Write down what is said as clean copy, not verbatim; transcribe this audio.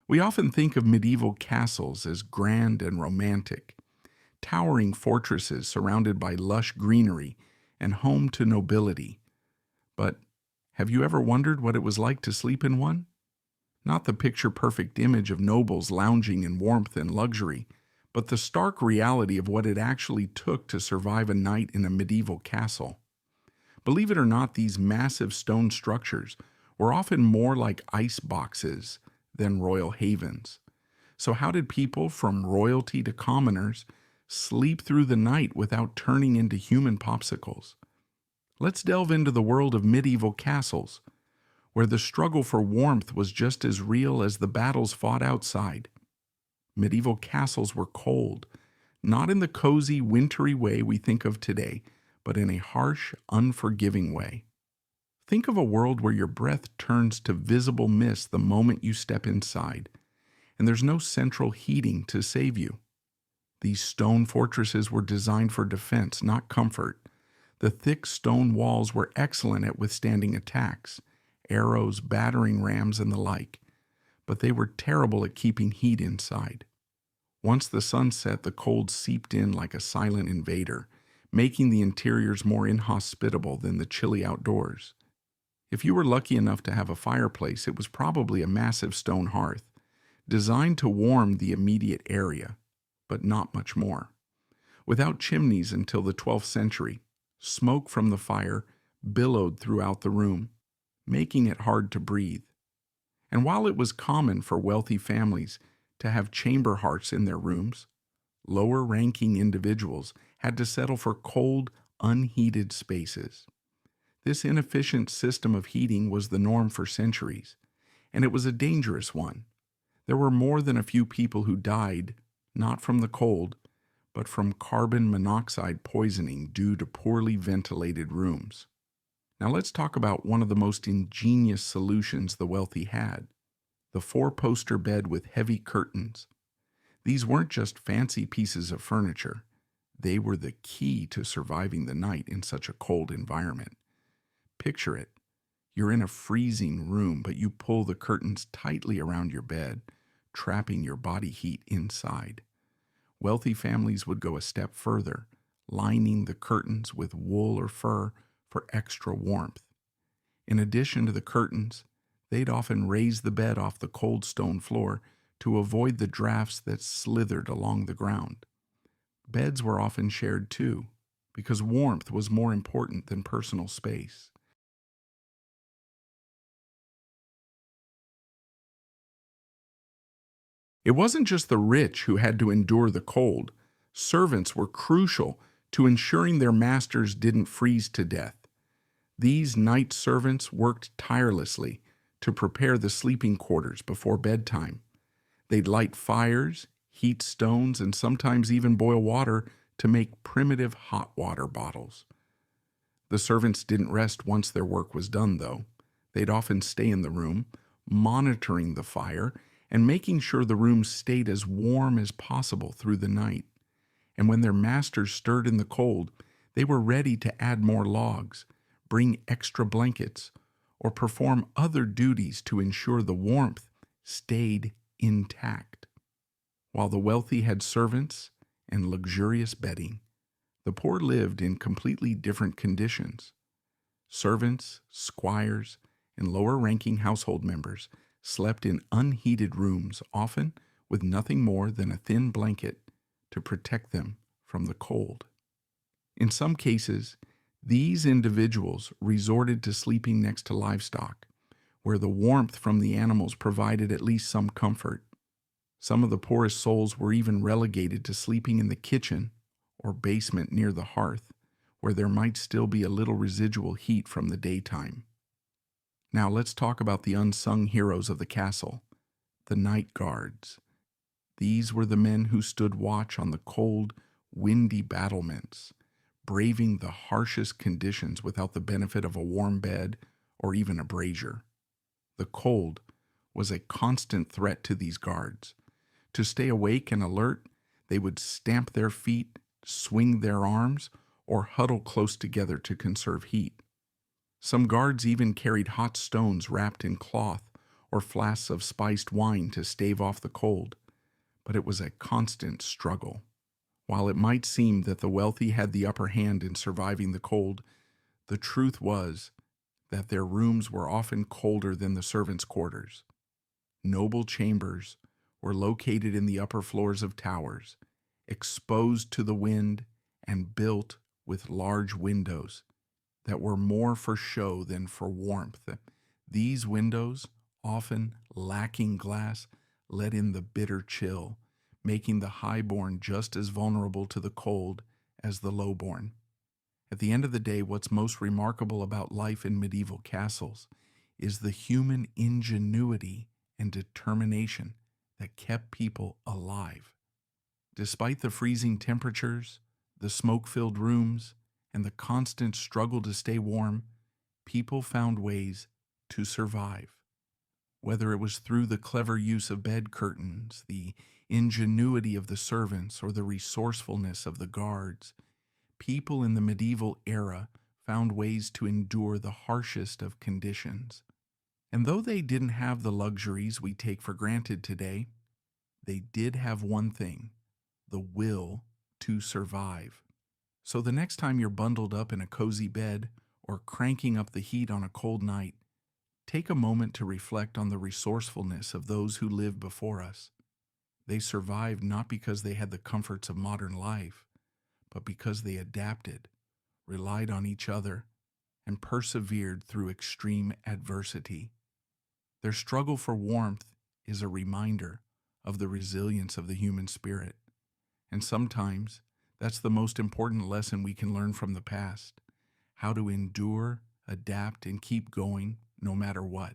We often think of medieval castles as grand and romantic, towering fortresses surrounded by lush greenery and home to nobility. But have you ever wondered what it was like to sleep in one? Not the picture perfect image of nobles lounging in warmth and luxury, but the stark reality of what it actually took to survive a night in a medieval castle. Believe it or not, these massive stone structures were often more like ice boxes than royal havens. So, how did people from royalty to commoners sleep through the night without turning into human popsicles? Let's delve into the world of medieval castles, where the struggle for warmth was just as real as the battles fought outside. Medieval castles were cold, not in the cozy, wintry way we think of today, but in a harsh, unforgiving way. Think of a world where your breath turns to visible mist the moment you step inside, and there's no central heating to save you. These stone fortresses were designed for defense, not comfort. The thick stone walls were excellent at withstanding attacks, arrows, battering rams, and the like, but they were terrible at keeping heat inside. Once the sun set, the cold seeped in like a silent invader, making the interiors more inhospitable than the chilly outdoors. If you were lucky enough to have a fireplace, it was probably a massive stone hearth, designed to warm the immediate area, but not much more. Without chimneys until the 12th century, smoke from the fire billowed throughout the room, making it hard to breathe. And while it was common for wealthy families to have chamber hearths in their rooms, lower-ranking individuals had to settle for cold, unheated spaces. This inefficient system of heating was the norm for centuries, and it was a dangerous one. There were more than a few people who died, not from the cold, but from carbon monoxide poisoning due to poorly ventilated rooms. Now let's talk about one of the most ingenious solutions the wealthy had: the four-poster bed with heavy curtains. These weren't just fancy pieces of furniture. They were the key to surviving the night in such a cold environment. Picture it. You're in a freezing room, but you pull the curtains tightly around your bed, trapping your body heat inside. Wealthy families would go a step further, lining the curtains with wool or fur for extra warmth. In addition to the curtains, they'd often raise the bed off the cold stone floor to avoid the drafts that slithered along the ground. Beds were often shared too, because warmth was more important than personal space. It wasn't just the rich who had to endure the cold. Servants were crucial to ensuring their masters didn't freeze to death. These night servants worked tirelessly to prepare the sleeping quarters before bedtime. They'd light fires, heat stones, and sometimes even boil water to make primitive hot water bottles. The servants didn't rest once their work was done, though. They'd often stay in the room, monitoring the fire and making sure the room stayed as warm as possible through the night. And when their masters stirred in the cold, they were ready to add more logs, bring extra blankets, or perform other duties to ensure the warmth stayed intact. While the wealthy had servants and luxurious bedding, the poor lived in completely different conditions. Servants, squires, and lower-ranking household members slept in unheated rooms, often with nothing more than a thin blanket to protect them from the cold. In some cases, these individuals resorted to sleeping next to livestock, where the warmth from the animals provided at least some comfort. Some of the poorest souls were even relegated to sleeping in the kitchen or basement near the hearth, where there might still be a little residual heat from the daytime. Now let's talk about the unsung heroes of the castle, the night guards. These were the men who stood watch on the cold, windy battlements, braving the harshest conditions without the benefit of a warm bed or even a brazier. The cold was a constant threat to these guards. To stay awake and alert, they would stamp their feet, swing their arms, or huddle close together to conserve heat. Some guards even carried hot stones wrapped in cloth or flasks of spiced wine to stave off the cold, but it was a constant struggle. While it might seem that the wealthy had the upper hand in surviving the cold, the truth was that their rooms were often colder than the servants' quarters. Noble chambers were located in the upper floors of towers, exposed to the wind and built with large windows that were more for show than for warmth. These windows, often lacking glass, let in the bitter chill, making the highborn just as vulnerable to the cold as the lowborn. At the end of the day, what's most remarkable about life in medieval castles is the human ingenuity and determination that kept people alive. Despite the freezing temperatures, the smoke-filled rooms, and the constant struggle to stay warm, people found ways to survive. Whether it was through the clever use of bed curtains, the ingenuity of the servants, or the resourcefulness of the guards, people in the medieval era found ways to endure the harshest of conditions. And though they didn't have the luxuries we take for granted today, they did have one thing: the will to survive. So the next time you're bundled up in a cozy bed or cranking up the heat on a cold night, take a moment to reflect on the resourcefulness of those who lived before us. They survived not because they had the comforts of modern life, but because they adapted, relied on each other, and persevered through extreme adversity. Their struggle for warmth is a reminder of the resilience of the human spirit. And sometimes that's the most important lesson we can learn from the past: how to endure, adapt, and keep going no matter what.